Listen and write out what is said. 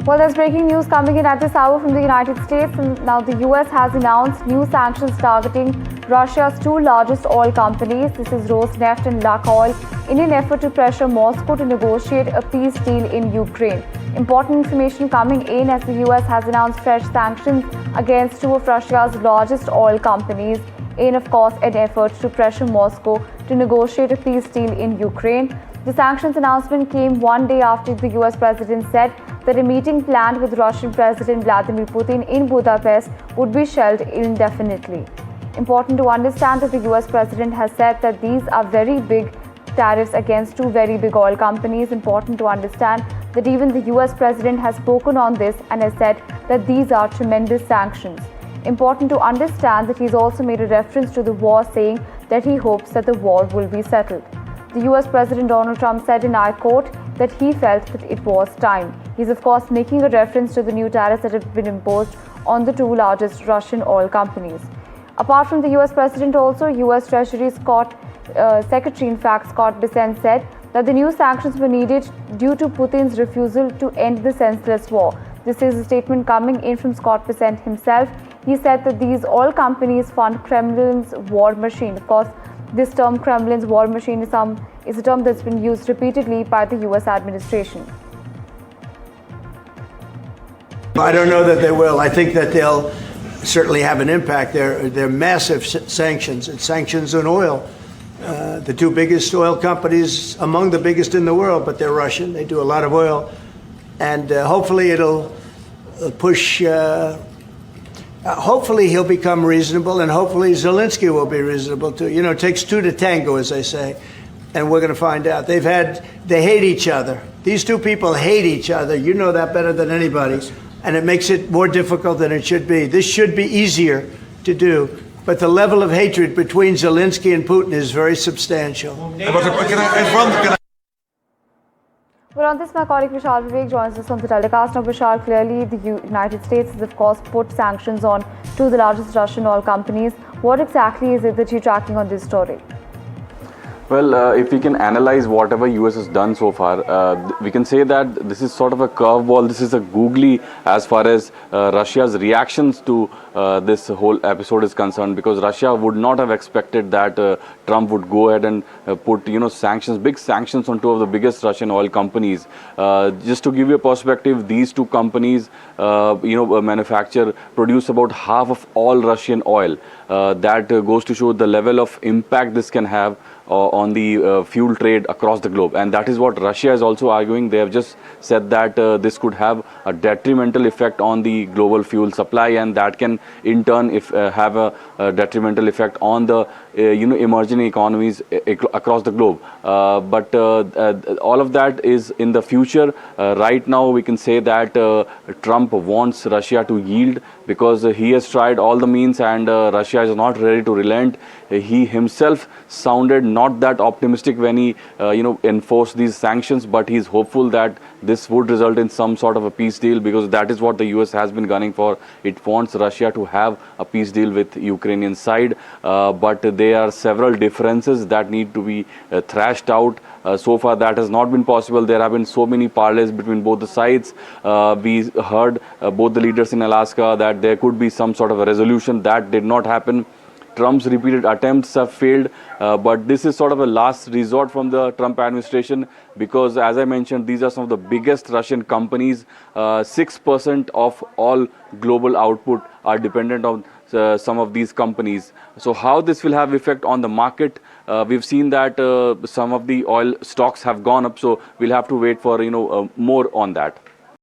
Well, there's breaking news coming in at this hour from the United States. And now the US has announced new sanctions targeting Russia's two largest oil companies. This is Rosneft and Lukoil, in an effort to pressure Moscow to negotiate a peace deal in Ukraine. Important information coming in as the US has announced fresh sanctions against two of Russia's largest oil companies, in, of course, an effort to pressure Moscow to negotiate a peace deal in Ukraine. The sanctions announcement came one day after the US president said that a meeting planned with Russian President Vladimir Putin in Budapest would be shelved indefinitely. Important to understand that the US president has said that these are very big tariffs against two very big oil companies. Important to understand that even the US president has spoken on this and has said that these are tremendous sanctions. Important to understand that he's also made a reference to the war, saying that he hopes that the war will be settled. The US President Donald Trump said, and I quote, that he felt that it was time. He's of course making a reference to the new tariffs that have been imposed on the two largest Russian oil companies. Apart from the US President, also US Treasury Secretary, in fact, Scott Bessent, said that the new sanctions were needed due to Putin's refusal to end the senseless war. This is a statement coming in from Scott Bessent himself. He said that these oil companies fund Kremlin's war machine. Of course, this term Kremlin's war machine is a term that's been used repeatedly by the US administration. I don't know that they will. I think that they'll certainly have an impact. They're massive sanctions. It's sanctions on oil. The two biggest oil companies, among the biggest in the world, but they're Russian. They do a lot of oil. And hopefully it'll push... hopefully he'll become reasonable, and hopefully Zelensky will be reasonable too. You know, it takes two to tango, as they say, and we're going to find out. They hate each other. These two people hate each other. You know that better than anybody, and it makes it more difficult than it should be. This should be easier to do, but the level of hatred between Zelensky and Putin is very substantial. Well, on this, my colleague Vishal Vivek joins us on the telecast. Now, Vishal, clearly the United States has, of course, put sanctions on two of the largest Russian oil companies. What exactly is it that you're tracking on this story? Well, if we can analyze whatever US has done so far, we can say that this is sort of a curveball. This is a googly as far as Russia's reactions to this whole episode is concerned, because Russia would not have expected that Trump would go ahead and put, sanctions, big sanctions on two of the biggest Russian oil companies. Just to give you a perspective, these two companies, produce about half of all Russian oil. That goes to show the level of impact this can have on the fuel trade across the globe, and that is what Russia is also arguing. They have just said that this could have a detrimental effect on the global fuel supply, and that can in turn have a detrimental effect on the emerging economies across the globe. But all of that is in the future. Right now we can say that Trump wants Russia to yield, because he has tried all the means and Russia is not ready to relent. He himself sounded not that optimistic when he enforced these sanctions, but he's hopeful that this would result in some sort of a peace deal, because that is what the US has been gunning for. It wants Russia to have a peace deal with Ukrainian side, but there are several differences that need to be thrashed out. So far that has not been possible. There have been so many parleys between both the sides. We heard both the leaders in Alaska that there could be some sort of a resolution. That did not happen. Trump's repeated attempts have failed, but this is sort of a last resort from the Trump administration, because as I mentioned, these are some of the biggest Russian companies. 6% of all global output are dependent on some of these companies. So how this will have effect on the market, we've seen that some of the oil stocks have gone up, so we'll have to wait for more on that.